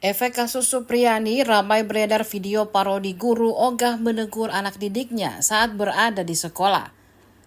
Efek kasus Supriyani, ramai beredar video parodi guru ogah menegur anak didiknya saat berada di sekolah.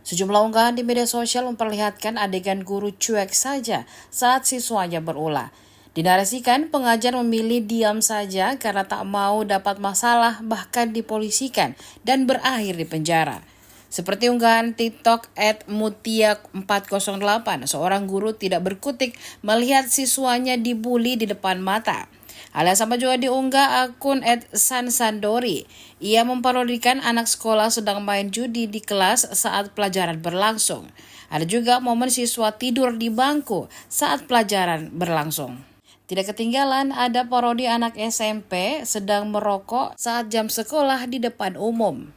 Sejumlah unggahan di media sosial memperlihatkan adegan guru cuek saja saat siswanya berulah. Dinarasikan pengajar memilih diam saja karena tak mau dapat masalah, bahkan dipolisikan dan berakhir di penjara. Seperti unggahan TikTok @mutia408, seorang guru tidak berkutik melihat siswanya dibully di depan mata. Hal yang sama juga diunggah akun @sansandori. Ia memparodikan anak sekolah sedang main judi di kelas saat pelajaran berlangsung. Ada juga momen siswa tidur di bangku saat pelajaran berlangsung. Tidak ketinggalan ada parodi anak SMP sedang merokok saat jam sekolah di depan umum.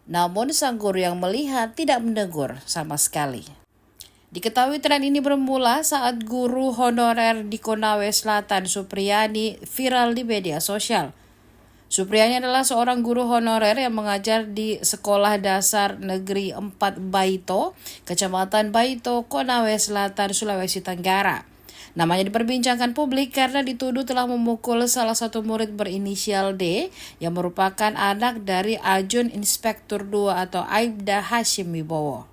Namun sang guru yang melihat tidak menegur sama sekali. Diketahui tren ini bermula saat guru honorer di Konawe Selatan Supriyani viral di media sosial. Supriyani adalah seorang guru honorer yang mengajar di Sekolah Dasar Negeri 4 Baito, Kecamatan Baito, Konawe Selatan, Sulawesi Tenggara. Namanya diperbincangkan publik karena dituduh telah memukul salah satu murid berinisial D yang merupakan anak dari Ajun Inspektur 2 atau Aibda Hashim Wibowo.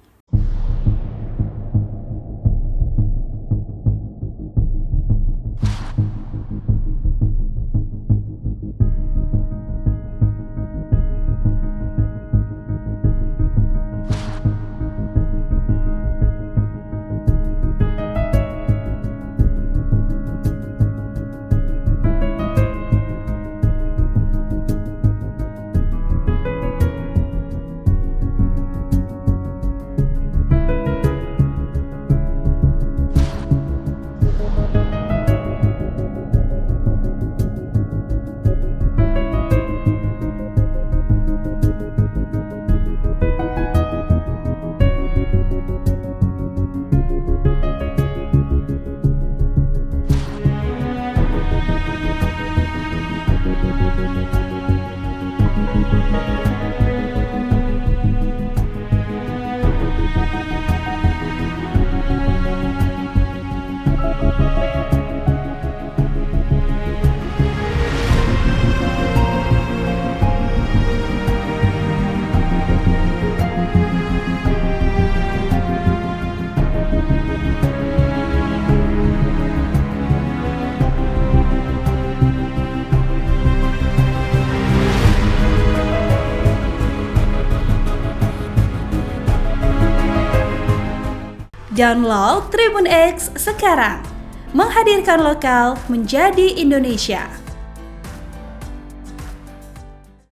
Download Tribun X sekarang, menghadirkan lokal menjadi Indonesia.